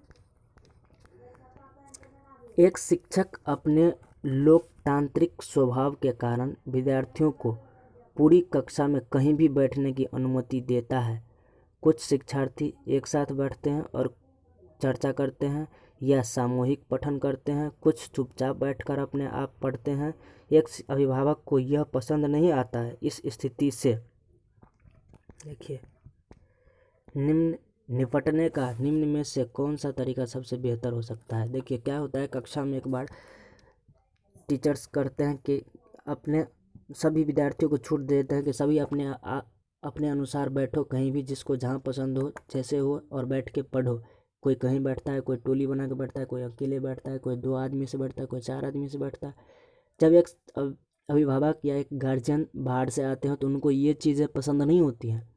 एक शिक्षक अपने लोकतांत्रिक स्वभाव के कारण विद्यार्थियों को पूरी कक्षा में कहीं भी बैठने की अनुमति देता है। कुछ शिक्षार्थी एक साथ बैठते हैं और चर्चा करते हैं या सामूहिक पठन करते हैं, कुछ चुपचाप बैठकर अपने आप पढ़ते हैं। एक अभिभावक को यह पसंद नहीं आता है। इस स्थिति से देखिए, निपटने का निम्न में से कौन सा तरीका सबसे बेहतर हो सकता है? देखिए, क्या होता है, कक्षा में एक बार टीचर्स करते हैं कि अपने सभी विद्यार्थियों को छूट देते हैं कि सभी अपने अनुसार बैठो, कहीं भी जिसको जहाँ पसंद हो, जैसे हो, और बैठ के पढ़ो। कोई कहीं बैठता है, कोई टोली बना के बैठता है, कोई अकेले बैठता है, कोई 2 आदमी से बैठता है, कोई 4 आदमी से बैठता है। जब एक अभिभावक या एक गार्जियन बाहर से आते हैं तो उनको ये चीज़ें पसंद नहीं होती हैं।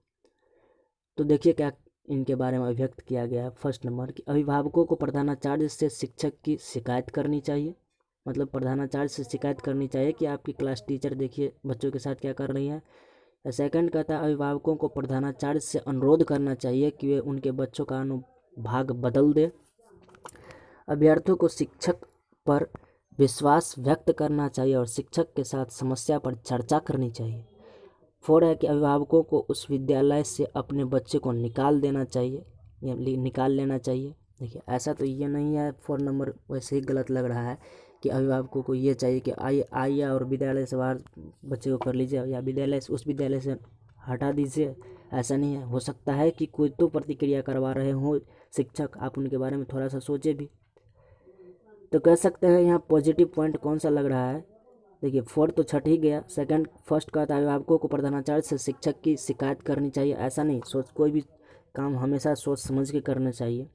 तो देखिए क्या इनके बारे में अभिव्यक्त किया गया है। फर्स्ट नंबर कि अभिभावकों को प्रधानाचार्य से शिक्षक की शिकायत करनी चाहिए, मतलब प्रधानाचार्य से शिकायत करनी चाहिए कि आपकी क्लास टीचर देखिए बच्चों के साथ क्या कर रही है। सेकंड कहता है अभिभावकों को प्रधानाचार्य से अनुरोध करना चाहिए कि वे उनके बच्चों का अनुभाग बदल दे। अभ्यर्थियों को शिक्षक पर विश्वास व्यक्त करना चाहिए और शिक्षक के साथ समस्या पर चर्चा करनी चाहिए। 4 है कि अभिभावकों को उस विद्यालय से अपने बच्चे को निकाल लेना चाहिए। देखिए, ऐसा तो ये नहीं है, 4 नंबर वैसे ही गलत लग रहा है कि अभिभावकों को ये चाहिए कि आइए और विद्यालय से बाहर बच्चे को कर लीजिए, या उस विद्यालय से हटा दीजिए। ऐसा नहीं है। हो सकता है कि कोई तो प्रतिक्रिया करवा रहे हो शिक्षक, आप उनके बारे में थोड़ा सा सोचे भी। तो कह सकते हैं यहाँ पॉजिटिव पॉइंट कौन सा लग रहा है? देखिए, 4 तो छट ही गया। फर्स्ट का था अभिभावकों को प्रधानाचार्य से शिक्षक की शिकायत करनी चाहिए। ऐसा नहीं, कोई भी काम हमेशा सोच समझ के करना चाहिए।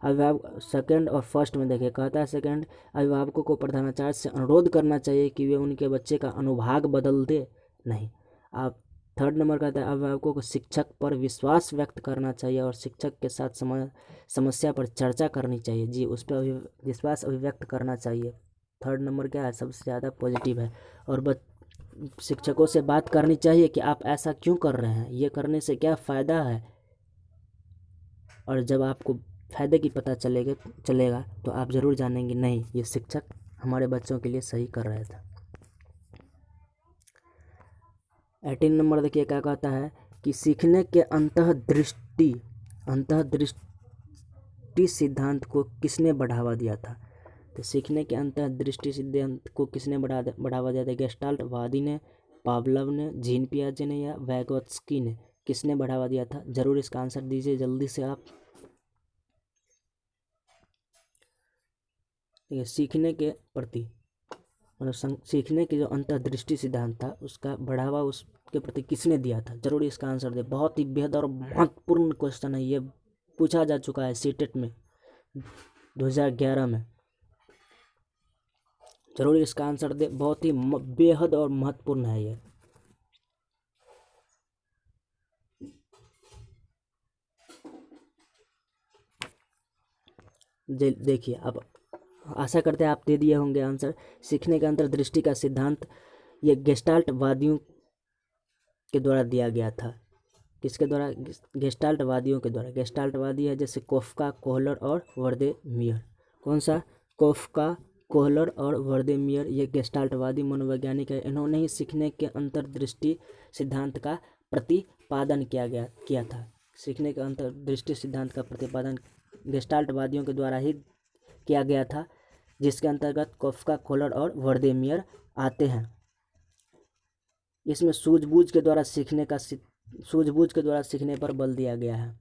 अभिभावक सेकंड और फर्स्ट में देखिए, कहता है सेकंड अभिभावकों को प्रधानाचार्य से अनुरोध करना चाहिए कि वे उनके बच्चे का अनुभाग बदल दे, नहीं। आप थर्ड नंबर कहता है अभिभावकों को शिक्षक पर विश्वास व्यक्त करना चाहिए और शिक्षक के साथ समस्या पर चर्चा करनी चाहिए। जी, उस पर विश्वास अभिव्यक्त करना चाहिए। थर्ड नंबर क्या है? सबसे ज़्यादा पॉजिटिव है। और शिक्षकों से बात करनी चाहिए कि आप ऐसा क्यों कर रहे हैं, ये करने से क्या फ़ायदा है। और जब आपको फ़ायदे की पता चलेगा तो आप ज़रूर जानेंगे नहीं, ये शिक्षक हमारे बच्चों के लिए सही कर रहा था। 18 नंबर देखिए क्या कहता है कि सीखने के अंतःदृष्टि सिद्धांत को किसने बढ़ावा दिया था? तो सीखने के अंतःदृष्टि सिद्धांत को किसने बढ़ावा दिया था? गेस्टाल्टवादी ने, पावलोव ने, जीन पियाजे ने, या वैगोत्स्की ने? किसने बढ़ावा दिया था? जरूर इसका आंसर दीजिए जल्दी से आप। सीखने के प्रति मतलब सीखने की जो अंतर्दृष्टि सिद्धांत था उसका बढ़ावा उसके प्रति किसने दिया था? जरूर इसका आंसर दे। बहुत ही बेहद और महत्वपूर्ण क्वेश्चन है, ये पूछा जा चुका है सीटेट में 2011 में। जरूर इसका आंसर दे, बहुत ही बेहद और महत्वपूर्ण है ये। देखिए, अब आशा करते हैं आप दे दिए होंगे आंसर। सीखने का अंतर्दृष्टि का सिद्धांत ये गेस्टाल्ट वादियों के द्वारा दिया गया था। किसके द्वारा? गेस्टाल्ट वादियों के द्वारा। गेस्टाल्ट वादी है जैसे कोफका, कोहलर और वर्देमियर। कौन सा? कोफका, कोहलर और वर्देमियर, ये गेस्टाल्टवादी मनोवैज्ञानिक है। इन्होंने ही सीखने के अंतर्दृष्टि सिद्धांत का प्रतिपादन किया था। सीखने के अंतर्दृष्टि सिद्धांत का प्रतिपादन गेस्टाल्टवादियों के द्वारा ही किया गया था, जिसके अंतर्गत कोफका, कोहलर और वर्देमियर आते हैं। इसमें सूझबूझ के द्वारा सीखने पर बल दिया गया है।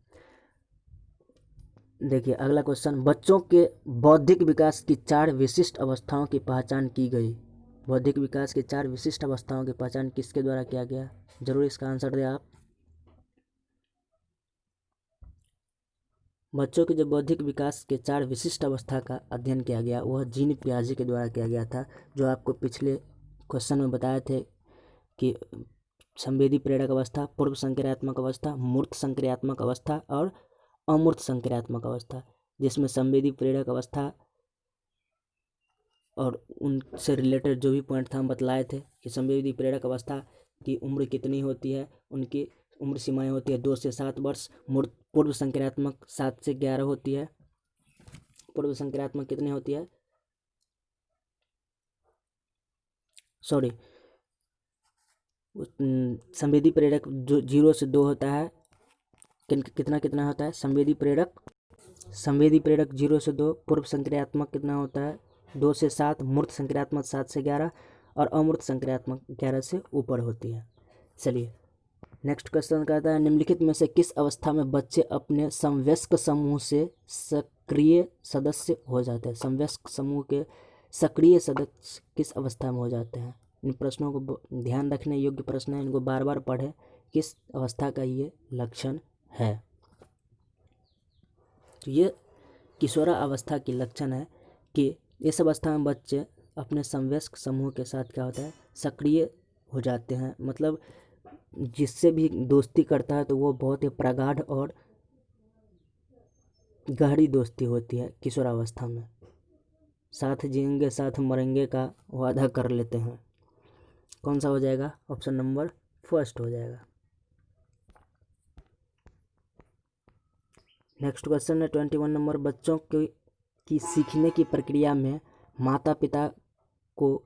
देखिए अगला क्वेश्चन, बच्चों के बौद्धिक विकास की 4 विशिष्ट अवस्थाओं की पहचान की गई। बौद्धिक विकास की 4 विशिष्ट अवस्थाओं की पहचान किसके द्वारा किया गया? जरूर इसका आंसर दें आप। बच्चों के जो बौद्धिक विकास के 4 विशिष्ट अवस्था का अध्ययन किया गया वह जीन पियाजे के द्वारा किया गया था, जो आपको पिछले क्वेश्चन में बताए थे कि संवेदी प्रेरक अवस्था, पूर्व संक्रियात्मक अवस्था, मूर्त संक्रियात्मक अवस्था और अमूर्त संक्रियात्मक अवस्था, जिसमें संवेदी प्रेरक अवस्था और उनसे रिलेटेड जो भी पॉइंट था हम बतलाए थे कि संवेदी प्रेरक अवस्था की उम्र कितनी होती है, उनकी उम्र सीमाएं होती है 2 से 7 वर्ष। पूर्व संक्रियात्मक 7 से 11 होती है। पूर्व संक्रियात्मक कितनी होती है? सॉरी, संवेदी प्रेरक जो 0 से 2 होता है, कितना कितना होता है? संवेदी प्रेरक 0 से 2। पूर्व संक्रियात्मक कितना होता है? 2 से 7। मूर्त संक्रियात्मक 7 से 11 और अमूर्त संक्रियात्मक 11 से ऊपर होती है। चलिए नेक्स्ट क्वेश्चन कहता है, निम्नलिखित में से किस अवस्था में बच्चे अपने समवयस्क समूह से सक्रिय सदस्य हो जाते हैं? समवयस्क समूह के सक्रिय सदस्य किस अवस्था में हो जाते हैं? इन प्रश्नों को ध्यान रखने योग्य प्रश्न है, इनको बार बार पढ़ें। किस अवस्था का ये लक्षण है? तो ये किशोरा अवस्था की लक्षण है कि इस अवस्था में बच्चे अपने समवयस्क समूह के साथ क्या होता है? सक्रिय हो जाते हैं। मतलब जिससे भी दोस्ती करता है तो वो बहुत ही प्रगाढ़ और गहरी दोस्ती होती है किशोरावस्था में। साथ जिएंगे साथ मरेंगे का वादा कर लेते हैं। कौन सा हो जाएगा? ऑप्शन नंबर फर्स्ट हो जाएगा। नेक्स्ट क्वेश्चन है 21 नंबर, बच्चों की सीखने की प्रक्रिया में माता पिता को ...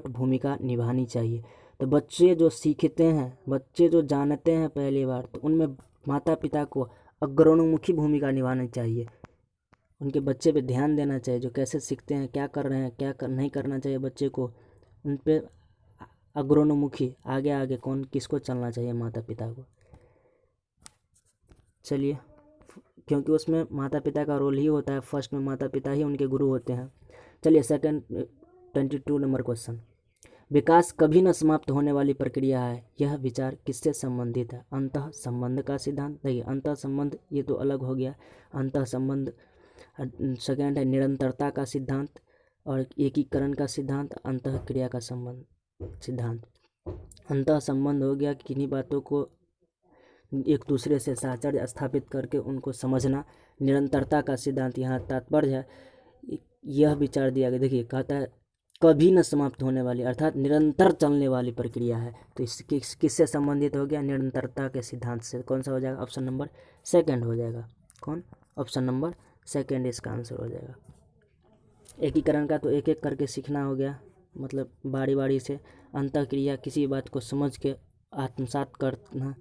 भूमिका निभानी चाहिए। तो बच्चे जो सीखते हैं, बच्चे जो जानते हैं पहली बार, तो उनमें माता पिता को अग्रणोमुखी भूमिका निभानी चाहिए। उनके बच्चे पे ध्यान देना चाहिए, जो कैसे सीखते हैं, क्या कर रहे हैं, नहीं करना चाहिए बच्चे को, उन पे अग्रणोमुखी आगे आगे कौन किसको चलना चाहिए? माता पिता को। चलिए, क्योंकि उसमें माता पिता का रोल ही होता है, फर्स्ट में माता पिता ही उनके गुरु होते हैं। चलिए सेकंड 22 नंबर क्वेश्चन, विकास कभी न समाप्त होने वाली प्रक्रिया है, यह विचार किससे संबंधित है? अंतः संबंध का सिद्धांत। देखिए अंतः संबंध ये तो अलग हो गया, अंतः संबंध। सेकंड है निरंतरता का सिद्धांत और एकीकरण का सिद्धांत, अंतः क्रिया का संबंध सिद्धांत। अंतः संबंध हो गया किन्हीं बातों को एक दूसरे से साहचर्य स्थापित करके उनको समझना। निरंतरता का सिद्धांत यहाँ तात्पर्य है यह विचार दिया गया। देखिए कहता है कभी न समाप्त होने वाली, अर्थात निरंतर चलने वाली प्रक्रिया है। तो किससे संबंधित हो गया? निरंतरता के सिद्धांत से। कौन सा हो जाएगा? ऑप्शन नंबर सेकंड हो जाएगा। कौन? ऑप्शन नंबर सेकंड इसका आंसर हो जाएगा। एकीकरण का तो एक एक करके सीखना हो गया, मतलब बारी बारी से अंतः क्रिया किसी बात को समझ के आत्मसात करना।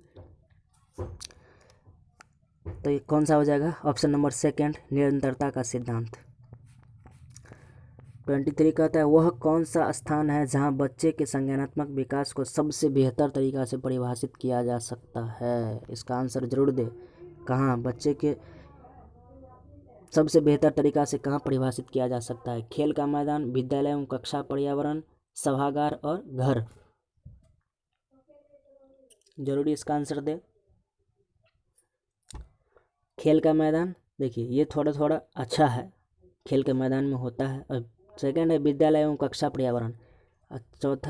तो ये कौन सा हो जाएगा? ऑप्शन नंबर सेकंड, निरंतरता का सिद्धांत। 23 कहता है, वह कौन सा स्थान है जहां बच्चे के संज्ञानात्मक विकास को सबसे बेहतर तरीका से परिभाषित किया जा सकता है? इसका आंसर जरूर दे। कहाँ बच्चे के सबसे बेहतर तरीका से कहाँ परिभाषित किया जा सकता है? खेल का मैदान, विद्यालय एवं कक्षा पर्यावरण, सभागार और घर। जरूरी इसका आंसर दे। खेल का मैदान, देखिए ये थोड़ा थोड़ा अच्छा है, खेल के मैदान में होता है। और सेकंड है विद्यालय एवं कक्षा पर्यावरण।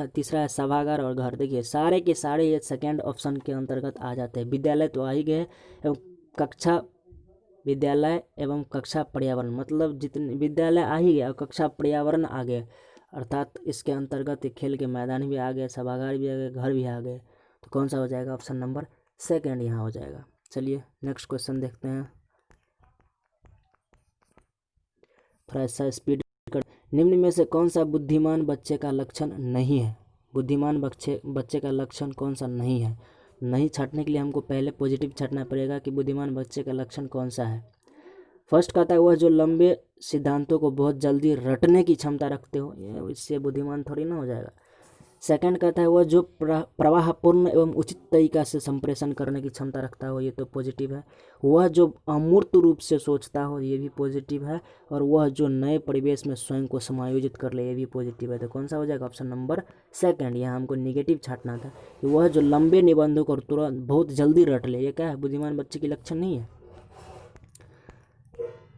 तीसरा है सभागार और घर। देखिए सारे के सारे ये सेकंड ऑप्शन के अंतर्गत आ जाते हैं। विद्यालय तो आ ही गए, एवं कक्षा विद्यालय एवं कक्षा पर्यावरण, मतलब जितने विद्यालय आ ही गया और कक्षा पर्यावरण आ गए, अर्थात इसके अंतर्गत खेल के मैदान भी आ गए, सभागार भी आ गए, घर भी आ गए। तो कौन सा हो जाएगा? ऑप्शन नंबर सेकेंड यहाँ हो जाएगा। चलिए नेक्स्ट क्वेश्चन देखते हैं, थोड़ा ऐसा स्पीड कर। निम्न में से कौन सा बुद्धिमान बच्चे का लक्षण नहीं है? बुद्धिमान बच्चे का लक्षण कौन सा नहीं है? नहीं छांटने के लिए हमको पहले पॉजिटिव छांटना पड़ेगा कि बुद्धिमान बच्चे का लक्षण कौन सा है। फर्स्ट कहता है वह जो लंबे सिद्धांतों को बहुत जल्दी रटने की क्षमता रखते हो, ये इससे बुद्धिमान थोड़ी ना हो जाएगा। सेकंड कहता है वह जो प्रवाहपूर्ण एवं उचित तरीका से संप्रेषण करने की क्षमता रखता हो, ये तो पॉजिटिव है। वह जो अमूर्त रूप से सोचता हो, ये भी पॉजिटिव है। और वह जो नए परिवेश में स्वयं को समायोजित कर ले, ये भी पॉजिटिव है। तो कौन सा हो जाएगा? Option number second. यहाँ हमको निगेटिव छांटना था कि वह जो लंबे निबंधों को तुरंत बहुत जल्दी रट ले, ये क्या है? बुद्धिमान बच्चे की लक्षण नहीं है।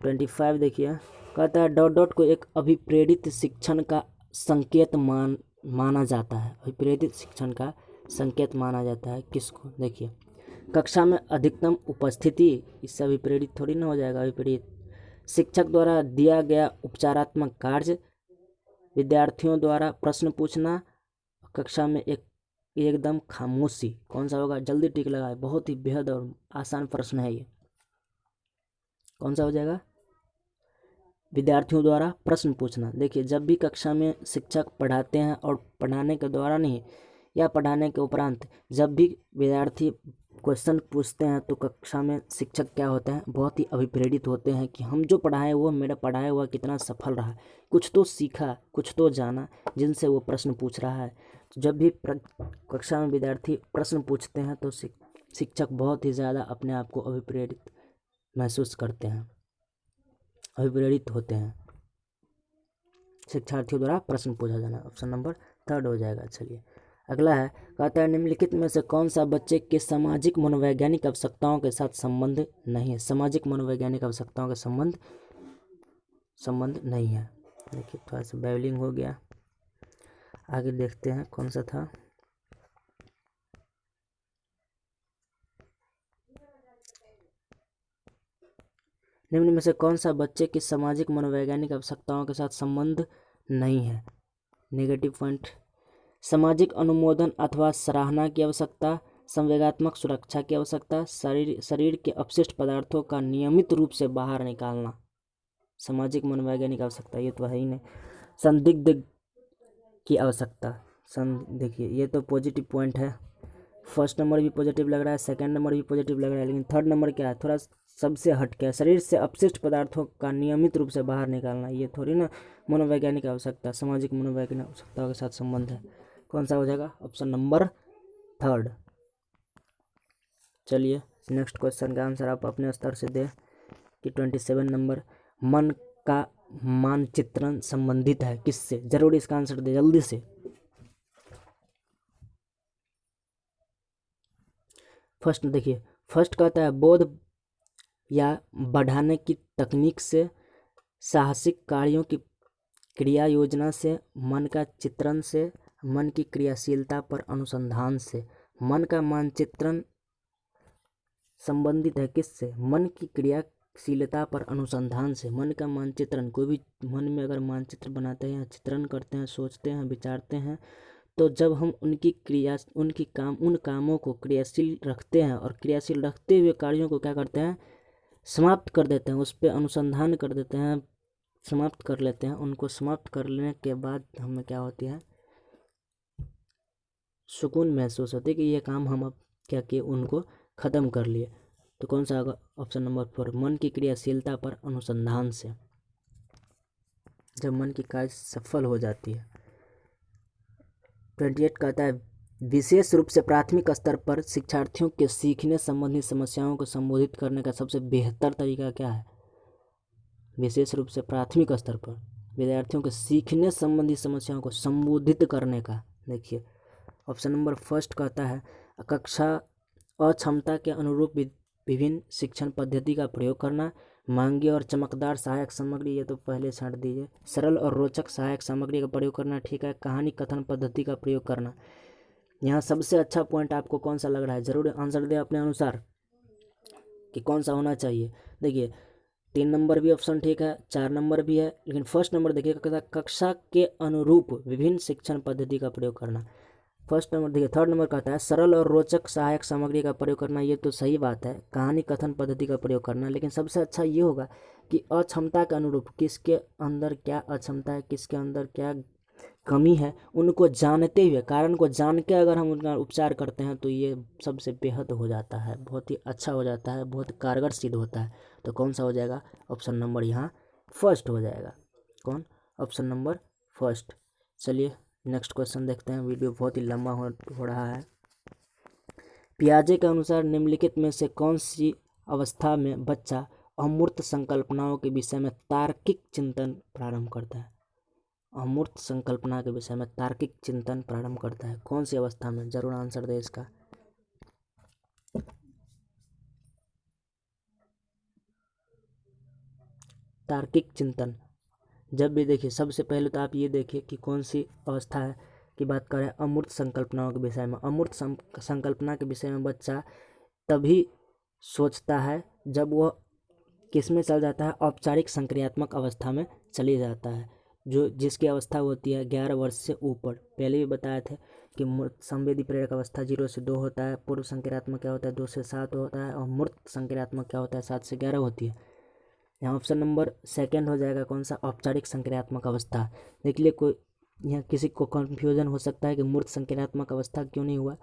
25 देखिए, कहता है डॉट डॉट को एक अभिप्रेरित शिक्षण का संकेत माना जाता है। अभिप्रेरित शिक्षण का संकेत माना जाता है किसको? देखिए, कक्षा में अधिकतम उपस्थिति, इससे अभिप्रेरित थोड़ी ना हो जाएगा। अभिप्रेरित शिक्षक द्वारा दिया गया उपचारात्मक कार्य, विद्यार्थियों द्वारा प्रश्न पूछना, कक्षा में एकदम खामोशी। कौन सा होगा? जल्दी टिक लगाए, बहुत ही बेहद और आसान प्रश्न है ये। कौन सा हो जाएगा? विद्यार्थियों द्वारा प्रश्न पूछना। देखिए, जब भी कक्षा में शिक्षक पढ़ाते हैं और पढ़ाने के दौरान ही या पढ़ाने के उपरांत जब भी विद्यार्थी क्वेश्चन पूछते हैं तो कक्षा में शिक्षक क्या होता है? बहुत ही अभिप्रेरित होते हैं कि हम जो पढ़ाए वो मेरा पढ़ाया हुआ कितना सफल रहा, कुछ तो सीखा, कुछ तो जाना, जिनसे वो प्रश्न पूछ रहा है। तो जब भी कक्षा में विद्यार्थी प्रश्न पूछते हैं तो शिक्षक बहुत ही ज़्यादा अपने आप को अभिप्रेरित महसूस करते हैं, अभिप्रेरित होते हैं। शिक्षार्थियों द्वारा प्रश्न पूछा जाना, ऑप्शन नंबर थर्ड हो जाएगा। चलिए अगला है, कहता है निम्नलिखित में से कौन सा बच्चे के सामाजिक मनोवैज्ञानिक आवश्यकताओं के साथ संबंध नहीं है? सामाजिक मनोवैज्ञानिक आवश्यकताओं का संबंध नहीं है। देखिए थोड़ा सा बैवलिंग हो गया, आगे देखते हैं कौन सा था। निम्न में से कौन सा बच्चे की सामाजिक मनोवैज्ञानिक आवश्यकताओं के साथ संबंध नहीं है? नेगेटिव पॉइंट, सामाजिक अनुमोदन अथवा सराहना की आवश्यकता, संवेगात्मक सुरक्षा की आवश्यकता, शरीर के अपशिष्ट पदार्थों का नियमित रूप से बाहर निकालना। सामाजिक मनोवैज्ञानिक आवश्यकता ये तो है ही नहीं। संदिग्ध की आवश्यकता, देखिए ये तो पॉजिटिव पॉइंट है। फर्स्ट नंबर भी पॉजिटिव लग रहा है, सेकंड नंबर भी पॉजिटिव लग रहा है, लेकिन थर्ड नंबर क्या है? थोड़ा सबसे हट के, शरीर से अपशिष्ट पदार्थों का नियमित रूप से बाहर निकालना, ये थोड़ी ना मनोवैज्ञानिक आवश्यकता, सामाजिक मनोवैज्ञानिक आवश्यकताओं के साथ संबंध है। कौन सा हो जाएगा? Option number third. चलिए नेक्स्ट क्वेश्चन का आंसर आप अपने स्तर से दें कि 27 नंबर, मन का मानचित्रण संबंधित है किससे? जरूर इसका आंसर दे जल्दी से। फर्स्ट देखिए, फर्स्ट कहता है बोध या बढ़ाने की तकनीक से, साहसिक कार्यों की क्रिया योजना से, मन का चित्रण से, मन की क्रियाशीलता पर अनुसंधान से। मन का मानचित्रण संबंधित है किससे? मन की क्रियाशीलता पर अनुसंधान से। मन का मानचित्रण, कोई भी मन में अगर मानचित्र बनाते हैं, चित्रण करते हैं, सोचते हैं, विचारते हैं, तो जब हम उन कामों को क्रियाशील रखते हैं और क्रियाशील रखते हुए कार्यों को क्या करते हैं? समाप्त कर देते हैं, उस पर अनुसंधान कर देते हैं, समाप्त कर लेते हैं। उनको समाप्त कर लेने के बाद हमें क्या होती है? सुकून महसूस होती है कि ये काम हम अब क्या किए, उनको ख़त्म कर लिए। तो कौन सा होगा? ऑप्शन नंबर 4, मन की क्रियाशीलता पर अनुसंधान से, जब मन की कार्य सफल हो जाती है। 28 कहता है विशेष रूप से प्राथमिक स्तर पर शिक्षार्थियों के सीखने संबंधी समस्याओं को संबोधित करने का सबसे बेहतर तरीका क्या है? विशेष रूप से प्राथमिक स्तर पर विद्यार्थियों के सीखने संबंधी समस्याओं को संबोधित करने का, देखिए ऑप्शन नंबर फर्स्ट कहता है कक्षा अक्षमता के अनुरूप विभिन्न शिक्षण पद्धति का प्रयोग करना, मांगी और चमकदार सहायक सामग्री, ये तो पहले छांट दीजिए। सरल और रोचक सहायक सामग्री का प्रयोग करना, ठीक है। कहानी कथन पद्धति का प्रयोग करना। यहाँ सबसे अच्छा पॉइंट आपको कौन सा लग रहा है? जरूर आंसर दें अपने अनुसार। कि कौन सा होना चाहिए। देखिए 3 नंबर भी ऑप्शन ठीक है, 4 नंबर भी है, लेकिन फर्स्ट नंबर देखिए कक्षा के अनुरूप विभिन्न शिक्षण पद्धति का प्रयोग करना। फर्स्ट नंबर देखिए, थर्ड नंबर कहता है सरल और रोचक सहायक सामग्री का प्रयोग करना। ये तो सही बात है, कहानी कथन पद्धति का प्रयोग करना, लेकिन सबसे अच्छा ये होगा कि अक्षमता के अनुरूप किसके अंदर क्या अक्षमता है, किसके अंदर क्या कमी है, उनको जानते हुए, कारण को जान के अगर हम उनका उपचार करते हैं तो ये सबसे बेहद हो जाता है, बहुत ही अच्छा हो जाता है, बहुत कारगर सिद्ध होता है। तो कौन सा हो जाएगा, ऑप्शन नंबर यहाँ फर्स्ट हो जाएगा। कौन, ऑप्शन नंबर फर्स्ट। चलिए नेक्स्ट क्वेश्चन देखते हैं, वीडियो बहुत ही लंबा हो रहा है। पियाजे के अनुसार निम्नलिखित में से कौन सी अवस्था में बच्चा अमूर्त संकल्पनाओं के विषय में तार्किक चिंतन प्रारंभ करता है। अमूर्त संकल्पना के विषय में तार्किक चिंतन प्रारंभ करता है, कौन सी अवस्था में, जरूर आंसर दे इसका। तार्किक चिंतन जब भी देखिए, सबसे पहले तो आप ये देखिए कि कौन सी अवस्था है की बात करें, अमूर्त संकल्पनाओं के विषय में। अमूर्त संकल्पना के विषय में बच्चा तभी सोचता है जब वह किस में चल जाता है, औपचारिक संक्रियात्मक अवस्था में चली जाता है, जो जिसकी अवस्था होती है 11 वर्ष से ऊपर। पहले भी बताए थे कि संवेदी प्रेरक अवस्था 0 से 2 होता है, पूर्व संक्रियात्मक क्या होता है 2 से 7 होता है, और मूर्त संक्रियात्मक क्या होता है 7 से 11 होती है। यहाँ ऑप्शन नंबर सेकंड हो जाएगा, कौन सा, औपचारिक संक्रियात्मक अवस्था। देख लिए कोई यहाँ किसी को कन्फ्यूजन हो सकता है कि मूर्त संक्रियात्मक अवस्था क्यों नहीं हुआ,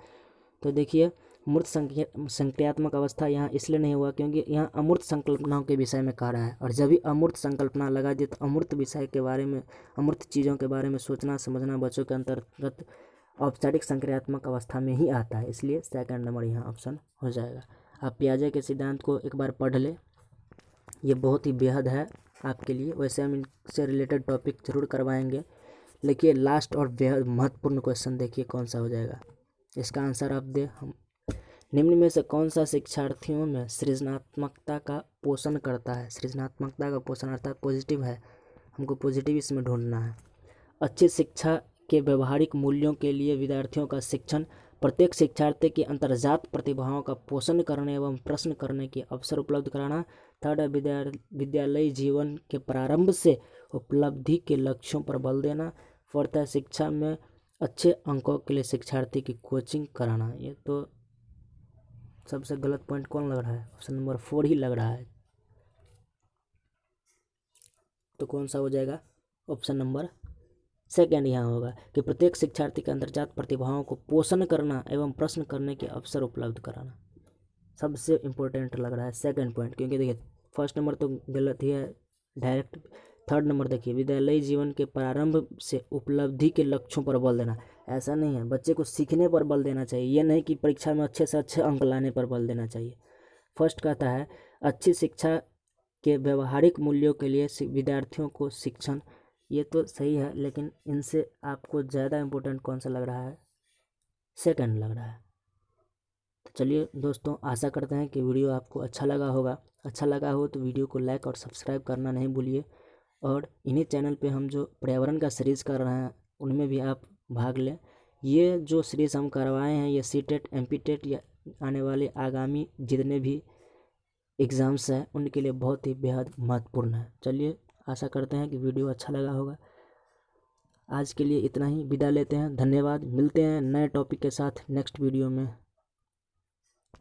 तो देखिए मूर्त संक्रियात्मक अवस्था यहाँ इसलिए नहीं हुआ क्योंकि यहाँ अमूर्त संकल्पनाओं के विषय में कह रहा है, और जब भी अमूर्त संकल्पना लगा दी तो अमूर्त विषय के बारे में, अमूर्त चीज़ों के बारे में सोचना समझना बच्चों के अंतर्गत औपचारिक संक्रियात्मक अवस्था में ही आता है, इसलिए सेकंड नंबर यहाँ ऑप्शन हो जाएगा। आप पियाजे के सिद्धांत को एक बार पढ़ ले, ये बहुत ही बेहद है आपके लिए। वैसे हम इनसे रिलेटेड टॉपिक जरूर करवाएंगे, लेकिन लास्ट और बेहद महत्वपूर्ण क्वेश्चन देखिए कौन सा हो जाएगा, इसका आंसर आप दे। हम निम्न में से कौन सा शिक्षार्थियों में सृजनात्मकता का पोषण करता है। सृजनात्मकता का पोषण अर्थात पॉजिटिव है, हमको पॉजिटिव इसमें ढूंढना है। अच्छी शिक्षा के व्यवहारिक मूल्यों के लिए विद्यार्थियों का शिक्षण, प्रत्येक शिक्षार्थी की अंतर्जात प्रतिभाओं का पोषण करने एवं प्रश्न करने के अवसर उपलब्ध कराना। थर्ड, विद्यालयी जीवन के प्रारंभ से उपलब्धि के लक्ष्यों पर बल देना। फोर्थ है शिक्षा में अच्छे अंकों के लिए शिक्षार्थी की कोचिंग कराना। ये तो सबसे गलत पॉइंट कौन लग रहा है, ऑप्शन नंबर 4 ही लग रहा है, तो कौन सा हो जाएगा, ऑप्शन नंबर सेकंड यहाँ होगा कि प्रत्येक शिक्षार्थी के अंतर्जात प्रतिभाओं को पोषण करना एवं प्रश्न करने के अवसर उपलब्ध कराना सबसे इम्पोर्टेंट लग रहा है सेकंड पॉइंट, क्योंकि देखिए फर्स्ट नंबर तो गलत ही है डायरेक्ट। थर्ड नंबर देखिए विद्यालयी जीवन के प्रारंभ से उपलब्धि के लक्ष्यों पर बल देना, ऐसा नहीं है, बच्चे को सीखने पर बल देना चाहिए, ये नहीं कि परीक्षा में अच्छे से अच्छे अंक लाने पर बल देना चाहिए। फर्स्ट कहता है अच्छी शिक्षा के व्यवहारिक मूल्यों के लिए विद्यार्थियों को शिक्षण, ये तो सही है, लेकिन इनसे आपको ज़्यादा इम्पोर्टेंट कौन सा लग रहा है, सेकंड लग रहा है। तो चलिए दोस्तों, आशा करते हैं कि वीडियो आपको अच्छा लगा होगा। अच्छा लगा हो तो वीडियो को लाइक और सब्सक्राइब करना नहीं भूलिए, और इन्हीं चैनल पे हम जो पर्यावरण का सीरीज़ कर रहे हैं उनमें भी आप भाग लें। ये जो सीरीज़ हम करवाए हैं ये सीटेट एमपीटेट या आने वाले आगामी जितने भी एग्ज़ाम्स हैं उनके लिए बहुत ही बेहद महत्वपूर्ण है। चलिए आशा करते हैं कि वीडियो अच्छा लगा होगा। आज के लिए इतना ही, विदा लेते हैं, धन्यवाद। मिलते हैं नए टॉपिक के साथ नेक्स्ट वीडियो में।